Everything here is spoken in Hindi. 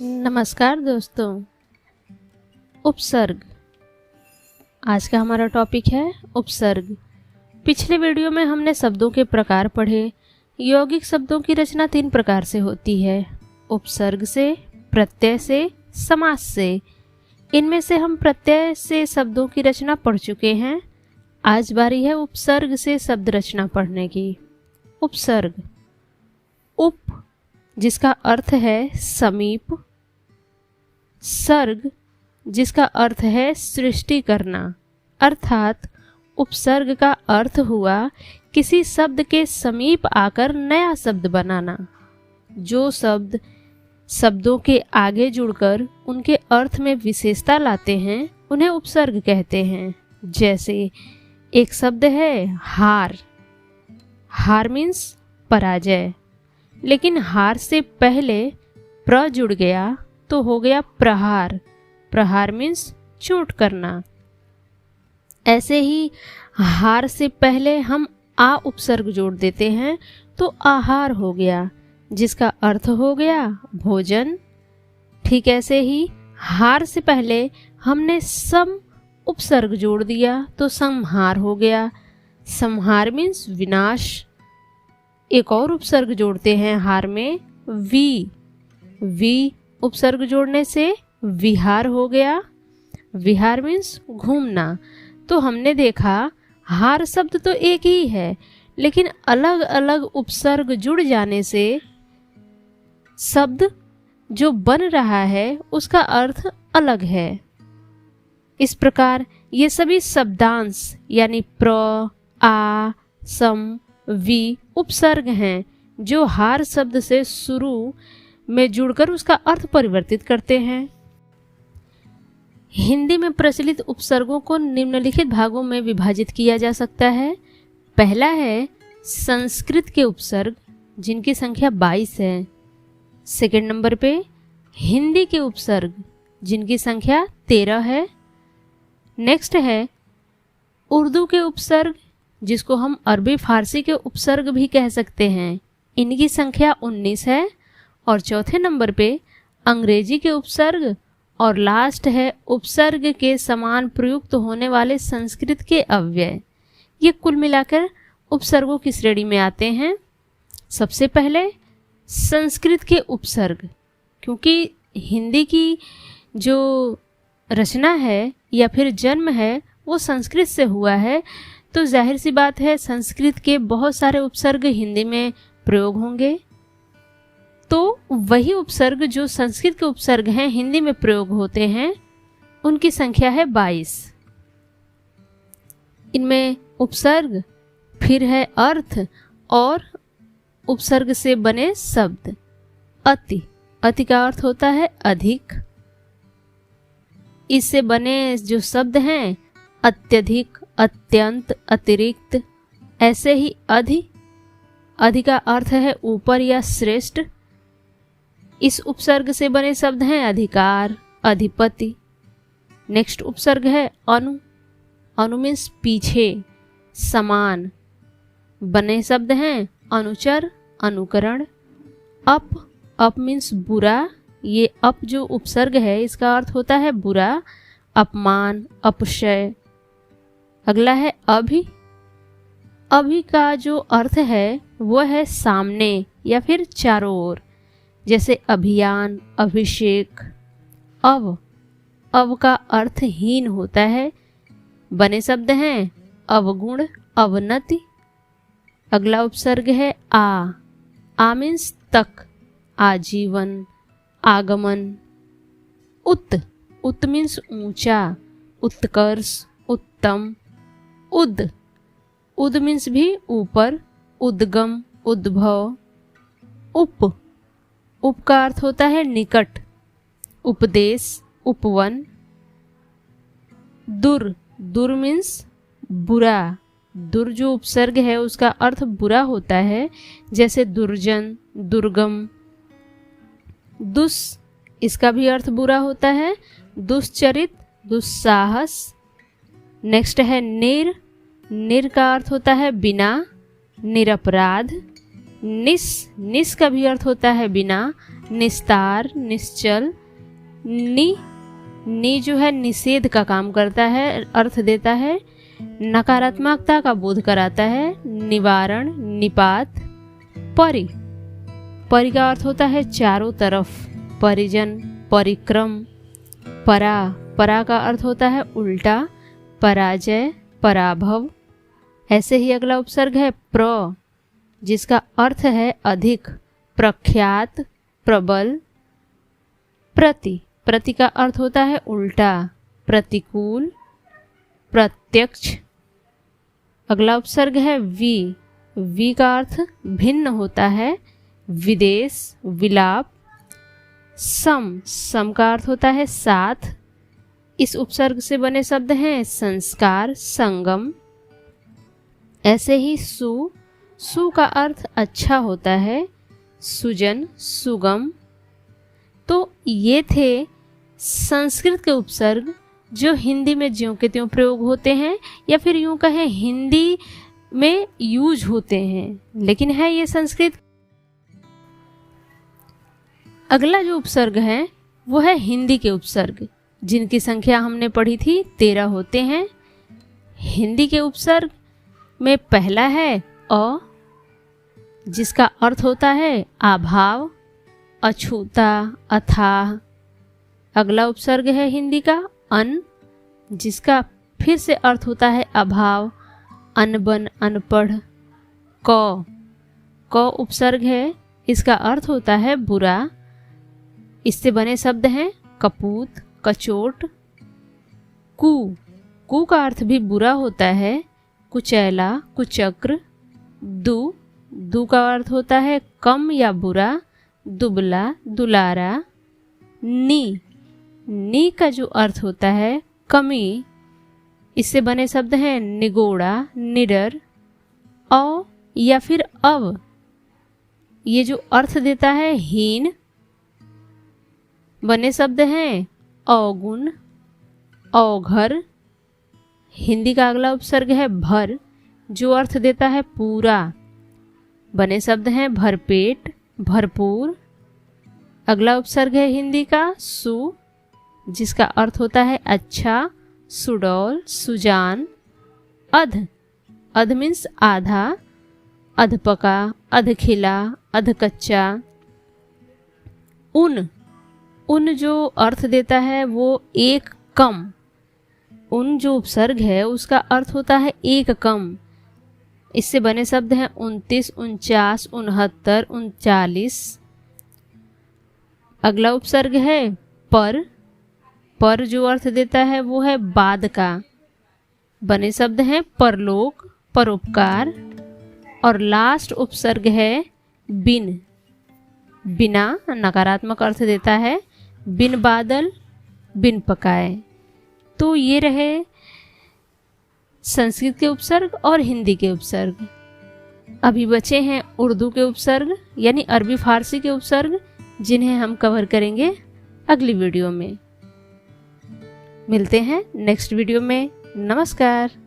नमस्कार दोस्तों। उपसर्ग आज का हमारा टॉपिक है उपसर्ग। पिछले वीडियो में हमने शब्दों के प्रकार पढ़े। यौगिक शब्दों की रचना 3 प्रकार से होती है, उपसर्ग से, प्रत्यय से, समास से। इनमें से हम प्रत्यय से शब्दों की रचना पढ़ चुके हैं। आज बारी है उपसर्ग से शब्द रचना पढ़ने की। उपसर्ग, उप जिसका अर्थ है समीप, सर्ग जिसका अर्थ है सृष्टि करना, अर्थात उपसर्ग का अर्थ हुआ किसी शब्द के समीप आकर नया शब्द बनाना। जो शब्द शब्दों के आगे जुड़कर उनके अर्थ में विशेषता लाते हैं उन्हें उपसर्ग कहते हैं। जैसे एक शब्द है हार। हार मीन्स पराजय, लेकिन हार से पहले प्र जुड़ गया तो हो गया प्रहार। प्रहार मीन्स चोट करना। ऐसे ही हार से पहले हम आ उपसर्ग जोड़ देते हैं तो आहार हो गया, जिसका अर्थ हो गया भोजन। ठीक ऐसे ही हार से पहले हमने सम उपसर्ग जोड़ दिया तो संहार हो गया। संहार मीन्स विनाश। एक और उपसर्ग जोड़ते हैं हार में, वी। वी उपसर्ग जोड़ने से विहार हो गया। विहार मीन्स घूमना। तो हमने देखा हार शब्द तो एक ही है, लेकिन अलग अलग उपसर्ग जुड़ जाने से शब्द जो बन रहा है उसका अर्थ अलग है। इस प्रकार ये सभी शब्दांश यानी प्र, आ, सम, वी उपसर्ग हैं जो हार शब्द से शुरू में जुड़कर उसका अर्थ परिवर्तित करते हैं। हिंदी में प्रचलित उपसर्गों को निम्नलिखित भागों में विभाजित किया जा सकता है। पहला है संस्कृत के उपसर्ग, जिनकी संख्या 22 है। सेकंड नंबर पे हिंदी के उपसर्ग, जिनकी संख्या 13 है। नेक्स्ट है उर्दू के उपसर्ग, जिसको हम अरबी फारसी के उपसर्ग भी कह सकते हैं, इनकी संख्या 19 है। और चौथे नंबर पे अंग्रेजी के उपसर्ग, और लास्ट है उपसर्ग के समान प्रयुक्त होने वाले संस्कृत के अव्यय। ये कुल मिलाकर उपसर्गों की श्रेणी में आते हैं। सबसे पहले संस्कृत के उपसर्ग, क्योंकि हिंदी की जो रचना है या फिर जन्म है वो संस्कृत से हुआ है, तो जाहिर सी बात है संस्कृत के बहुत सारे उपसर्ग हिंदी में प्रयोग होंगे। तो वही उपसर्ग जो संस्कृत के उपसर्ग हैं हिंदी में प्रयोग होते हैं, उनकी संख्या है 22। इनमें उपसर्ग, फिर है अर्थ और उपसर्ग से बने शब्द। अति, अति का अर्थ होता है अधिक। इससे बने जो शब्द हैं अत्यधिक, अत्यंत, अतिरिक्त। ऐसे ही अधि, अधि का अर्थ है ऊपर या श्रेष्ठ। इस उपसर्ग से बने शब्द हैं अधिकार, अधिपति। नेक्स्ट उपसर्ग है अनु। अनु मीन्स पीछे, समान। बने शब्द हैं अनुचर, अनुकरण। अप, अप मीन्स बुरा। ये अप जो उपसर्ग है इसका अर्थ होता है बुरा, अपमान, अपशय। अगला है अभि। अभि का जो अर्थ है वो है सामने या फिर चारों ओर, जैसे अभियान, अभिषेक। अव, अव का अर्थ हीन होता है। बने शब्द हैं अवगुण, अवनति। अगला उपसर्ग है आ। आ मीन्स तक, आजीवन, आगमन। उत, उत मीन्स ऊंचा, उत्कर्ष, उत्तम। उद, उद मीन्स भी ऊपर, उद्गम, उद्भव। उप, उप का अर्थ होता है निकट, उपदेश, उपवन। दुर, दुर मीन्स बुरा। दुर जो उपसर्ग है उसका अर्थ बुरा होता है, जैसे दुर्जन, दुर्गम। दुस, इसका भी अर्थ बुरा होता है, दुश्चरित, दुस्साहस। नेक्स्ट है निर। निर का अर्थ होता है बिना, निरपराध। निस का भी अर्थ होता है बिना, निस्तार, निश्चल। नि जो है निषेध का काम करता है, अर्थ देता है, नकारात्मकता का बोध कराता है, निवारण, निपात। परि का अर्थ होता है चारों तरफ, परिजन, परिक्रम। परा का अर्थ होता है उल्टा, पराजय, पराभव। ऐसे ही अगला उपसर्ग है प्र, जिसका अर्थ है अधिक, प्रख्यात, प्रबल। प्रति का अर्थ होता है उल्टा, प्रतिकूल, प्रत्यक्ष। अगला उपसर्ग है वी का अर्थ भिन्न होता है, विदेश, विलाप। सम का अर्थ होता है साथ। इस उपसर्ग से बने शब्द हैं संस्कार, संगम। ऐसे ही सु का अर्थ अच्छा होता है, सुजन, सुगम। तो ये थे संस्कृत के उपसर्ग जो हिंदी में ज्यों के त्यों प्रयोग होते हैं, या फिर यूं कहें हिंदी में यूज होते हैं, लेकिन है ये संस्कृत। अगला जो उपसर्ग है वो है हिंदी के उपसर्ग, जिनकी संख्या हमने पढ़ी थी 13 होते हैं। हिंदी के उपसर्ग में पहला है अ, जिसका अर्थ होता है अभाव, अछूता, अथाह। अगला उपसर्ग है हिंदी का अन, जिसका फिर से अर्थ होता है अभाव, अनबन, अनपढ़। क उपसर्ग है, इसका अर्थ होता है बुरा। इससे बने शब्द हैं कपूत, कचोट। कु का अर्थ भी बुरा होता है, कुचैला, कुचक्र। दु का अर्थ होता है कम या बुरा, दुबला, दुलारा। नी का जो अर्थ होता है कमी। इससे बने शब्द हैं निगोड़ा, निडर। औ या फिर अव, ये जो अर्थ देता है हीन। बने शब्द हैं अवगुण, अवघर। हिंदी का अगला उपसर्ग है भर, जो अर्थ देता है पूरा। बने शब्द हैं भरपेट, भरपूर। अगला उपसर्ग है हिंदी का सु, जिसका अर्थ होता है अच्छा, सुडौल, सुजान। अध मीन्स आधा, अधपका, अधखिला, अधकच्चा। उन जो अर्थ देता है वो एक कम। उन जो उपसर्ग है उसका अर्थ होता है एक कम। इससे बने शब्द हैं 29, 49, 69, 39। अगला उपसर्ग है पर जो अर्थ देता है वो है बाद का। बने शब्द हैं परलोक, परोपकार। और लास्ट उपसर्ग है बिना, नकारात्मक अर्थ देता है, बिन बादल, बिन पकाए। तो ये रहे संस्कृत के उपसर्ग और हिंदी के उपसर्ग। अभी बचे हैं उर्दू के उपसर्ग यानी अरबी फारसी के उपसर्ग, जिन्हें हम कवर करेंगे अगली वीडियो में। मिलते हैं नेक्स्ट वीडियो में। नमस्कार।